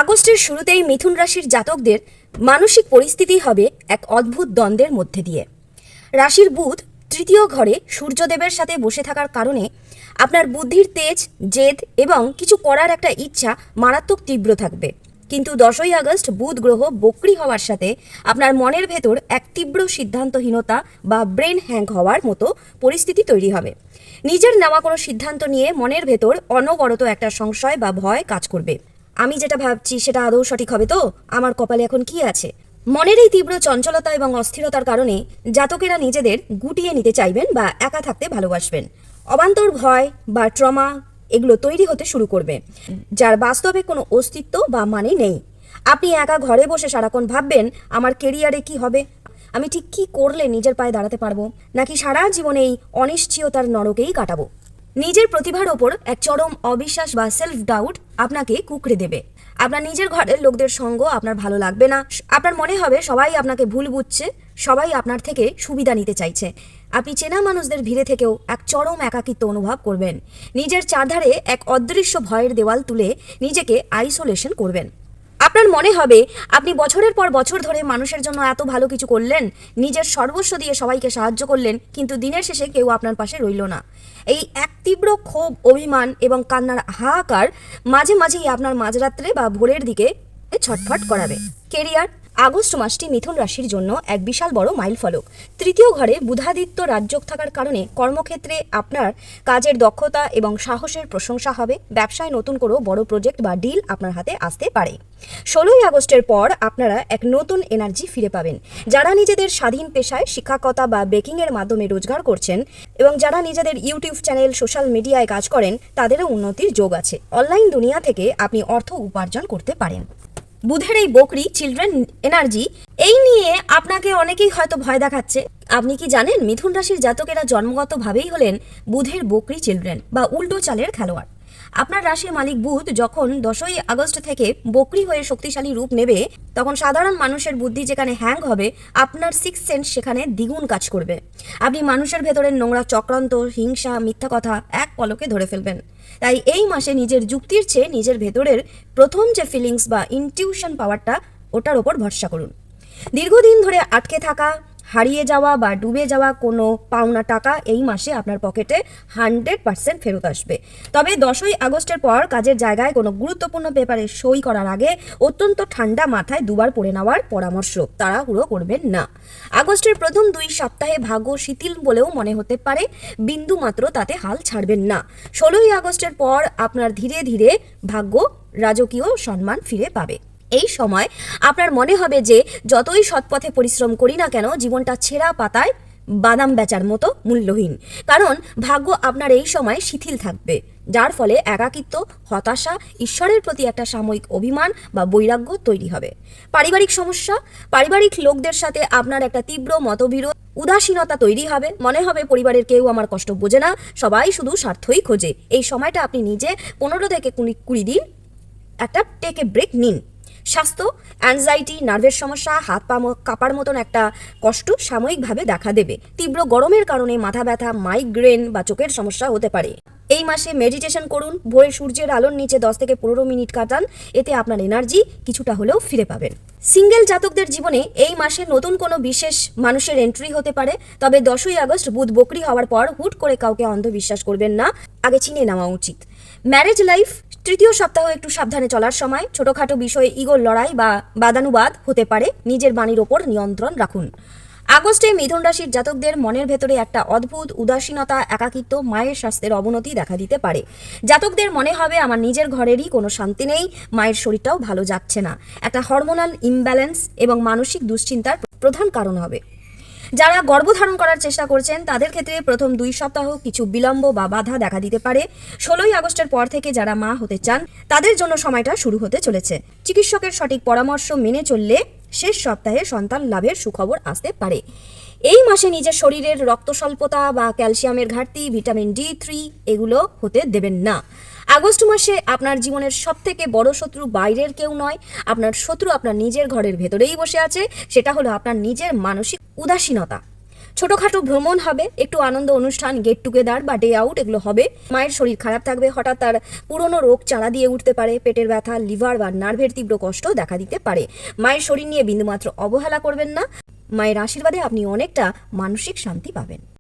আগস্টের শুরুতেই মিথুন রাশির জাতকদের মানসিক পরিস্থিতি হবে এক অদ্ভুত দ্বন্দ্বের মধ্যে দিয়ে। রাশির বুধ তৃতীয় ঘরে সূর্যদেবের সাথে বসে থাকার কারণে আপনার বুদ্ধির তেজ, জেদ এবং কিছু করার একটা ইচ্ছা মারাত্মক তীব্র থাকবে। কিন্তু 10ই আগস্ট বুধ গ্রহ বক্রী হওয়ার সাথে আপনার মনের ভেতর এক তীব্র সিদ্ধান্তহীনতা বা ব্রেন হ্যাং হওয়ার মতো পরিস্থিতি তৈরি হবে। নিজের নেওয়া কোনো সিদ্ধান্ত নিয়ে মনের ভেতর অনবরত একটা সংশয় বা ভয় কাজ করবে। আমি যেটা ভাবছি সেটা আদৌ সঠিক হবে তো? আমার কপালে এখন কি আছে? মনের এই তীব্র চঞ্চলতা এবং অস্থিরতার কারণে জাতকেরা নিজেদের গুটিয়ে নিতে চাইবেন বা একা থাকতে ভালোবাসবেন। অবান্তর ভয় বা ট্রমা এগুলো তৈরি হতে শুরু করবে, যার বাস্তবে কোনো অস্তিত্ব বা মানে নেই। আপনি একা ঘরে বসে সারাক্ষণ ভাববেন, আমার কেরিয়ারে কি হবে, আমি ঠিক কি করলে নিজের পায়ে দাঁড়াতে পারবো, নাকি সারা জীবনে এই অনিশ্চয়তার নরকেই কাটাবো। নিজের প্রতিভার ওপর এক চরম অবিশ্বাস বা সেলফ ডাউট আপনাকে কুঁকড়ে দেবে। আপনার নিজের ঘরের লোকদের সঙ্গ আপনার ভালো লাগবে না। আপনার মনে হবে সবাই আপনাকে ভুল বুঝছে, সবাই আপনার থেকে সুবিধা নিতে চাইছে। আপনি চেনা মানুষদের ভিড়ে থেকেও এক চরম একাকিত্ব অনুভব করবেন। নিজের চারধারে এক অদৃশ্য ভয়ের দেওয়াল তুলে নিজেকে আইসোলেশন করবেন। আপনার মনে হবে আপনি বছরের পর বছর ধরে মানুষের জন্য এত ভালো কিছু করলেন, নিজের সর্বস্ব দিয়ে সবাইকে সাহায্য করলেন, কিন্তু দিনের শেষে কেউ আপনার পাশে রইল না। এই এক তীব্র ক্ষোভ, অভিমান এবং কান্নার হাহাকার মাঝে মাঝেই আপনার মাঝরাত্রে বা ভোরের দিকে ছটফট করাবে। কেরিয়ার, আগস্ট মাসটি মিথুন রাশির জন্য এক বিশাল বড় মাইলফলক। তৃতীয় ঘরে বুধাদিত্য রাজযোগ থাকার কারণে কর্মক্ষেত্রে আপনার কাজের দক্ষতা এবং সাহসের প্রশংসা হবে। ব্যবসায় নতুন কোনো বড় প্রজেক্ট বা ডিল আপনার হাতে আসতে পারে। 16ই আগস্টের পর আপনারা এক নতুন এনার্জি ফিরে পাবেন। যারা নিজেদের স্বাধীন পেশায় শিক্ষকতা বা বেকিংয়ের মাধ্যমে রোজগার করছেন এবং যারা নিজেদের ইউটিউব চ্যানেল, সোশ্যাল মিডিয়ায় কাজ করেন, তাদেরও উন্নতির যোগ আছে। অনলাইন দুনিয়া থেকে আপনি অর্থ উপার্জন করতে পারেন। বুধের এই বকরি চিলড্রেন এনার্জি এই নিয়ে আপনাকে অনেকেই হয়তো ভয় দেখাচ্ছে। আপনি কি জানেন মিথুন রাশির জাতকেরা জন্মগতভাবেই হলেন বুধের বকরি চিলড্রেন বা উল্টো চালের খেলোয়াড়। আপনার রাশির মালিক বুধ যখন 10ই আগস্ট থেকে বকরি হয়ে শক্তিশালী রূপ নেবে, তখন সাধারণ মানুষের বুদ্ধি যেখানে হ্যাং হবে, আপনার সিক্স সেন্স সেখানে দ্বিগুণ কাজ করবে। আপনি মানুষের ভেতরের নোংরা চক্রান্ত, হিংসা, মিথ্যা কথা এক পলকে ধরে ফেলবেন। তাই এই মাসে নিজের যুক্তির চেয়ে নিজের ভেতরের প্রথম যে ফিলিংস বা ইনটিউশন পাওয়ারটা, ওটার ওপর ভরসা করুন। দীর্ঘদিন ধরে আটকে থাকা, হারিয়ে যাওয়া বা ডুবে যাওয়া কোনো পাওনা টাকা এই মাসে আপনার পকেটে 100% ফেরত আসবে। তবে 10ই আগস্টের পর কাজের জায়গায় কোনো গুরুত্বপূর্ণ পেপারে সই করার আগে অত্যন্ত ঠান্ডা মাথায় দুবার পড়ে নেওয়ার পরামর্শ। তাড়াহুড়ো করবেন না। আগস্টের প্রথম 2 সপ্তাহে ভাগ্য শিথিল বলেও মনে হতে পারে, বিন্দু মাত্র তাতে হাল ছাড়বেন না। 16ই আগস্টের পর আপনার ধীরে ধীরে ভাগ্য রাজকীয় সম্মান ফিরে পাবে। এই সময় আপনার মনে হবে যে যতই সৎপথে পরিশ্রম করি না কেন, জীবনটা ছেঁড়া পাতায় বাদাম বেচার মতো মূল্যহীন। কারণ ভাগ্য আপনার এই সময় শিথিল থাকবে, যার ফলে একাকিত্ব, হতাশা, ঈশ্বরের প্রতি একটা সাময়িক অভিমান বা বৈরাগ্য তৈরি হবে। পারিবারিক সমস্যা, পারিবারিক লোকদের সাথে আপনার একটা তীব্র মতবিরোধ, উদাসীনতা তৈরি হবে। মনে হবে পরিবারের কেউ আমার কষ্ট বোঝে না, সবাই শুধু স্বার্থই খোঁজে। এই সময়টা আপনি নিজে 15 থেকে 20 দিন একটা টেক এ ব্রেক নিন। স্বাস্থ্য, অ্যাংজাইটি, নার্ভের সমস্যা, হাত পা কাঁপার মতন একটা কষ্ট সাময়িকভাবে দেখা দেবে। তীব্র গরমের কারণে মাথা ব্যথা, মাইগ্রেন বা চোখের সমস্যা হতে পারে। এই মাসে মেডিটেশন করুন, ভোরে সূর্যের আলোর নিচে 10 থেকে 15 মিনিট কাটান, এতে আপনার এনার্জি কিছুটা হলেও ফিরে পাবেন। সিঙ্গেল জাতকদের জীবনে এই মাসে নতুন কোনো বিশেষ মানুষের এন্ট্রি হতে পারে। তবে 10ই আগস্ট বুধ বকরি হওয়ার পর হুট করে কাউকে অন্ধবিশ্বাস করবেন না, আগে চিনে নেওয়া উচিত। ম্যারেজ লাইফ, তৃতীয় সপ্তাহ একটু সাবধানে চলার সময়। ছোটখাটো বিষয়ে ইগোর লড়াই বা বাদানুবাদ হতে পারে, নিজের বাণীর ওপর নিয়ন্ত্রণ রাখুন। আগস্টে মিথুন রাশির জাতকদের মনের ভেতরে একটা অদ্ভুত উদাসীনতা, একাকিত্ব, মায়ের স্বাস্থ্যের অবনতি দেখা দিতে পারে। জাতকদের মনে হবে আমার নিজের ঘরেরই কোনো শান্তি নেই, মায়ের শরীরটাও ভালো যাচ্ছে না। একটা হরমোনাল ইমব্যালেন্স এবং মানসিক দুশ্চিন্তার প্রধান কারণ হবে। যারা গর্ভধারণ করার চেষ্টা করছেন তাদের ক্ষেত্রে প্রথম 2 সপ্তাহ কিছু বিলম্ব বা বাধা দেখা দিতে পারে। 16ই আগস্টের পর থেকে যারা মা হতে চান তাদের জন্য সময়টা শুরু হতে চলেছে। চিকিৎসকের সঠিক পরামর্শ মেনে চললে শেষ সপ্তাহে সন্তান লাভের সুখবর আসতে পারে। এই মাসে নিজের শরীরের রক্ত স্বল্পতা বা ক্যালসিয়ামের ঘাটতি, ভিটামিন D3 এগুলো হতে দেবেন না। আগস্ট মাসে আপনার জীবনের সবথেকে বড় শত্রু বাইরের কেউ নয়, আপনার শত্রু আপনার নিজের ঘরের ভেতরেই বসে আছে। সেটা হলো আপনার নিজের মানসিক উদাসীনতা। ছোটোখাটো ভ্রমণ হবে, একটু আনন্দ অনুষ্ঠান, গেট টুগেদার বা ডে আউট এগুলো হবে। মায়ের শরীর খারাপ থাকবে, হঠাৎ তার পুরনো রোগ চালা দিয়ে উঠতে পারে, পেটের ব্যথা, লিভার বা নার্ভের তীব্র কষ্ট দেখা দিতে পারে। মায়ের শরীর নিয়ে বিন্দুমাত্র অবহেলা করবেন না। মায়ের আশীর্বাদে আপনি অনেকটা মানসিক শান্তি পাবেন।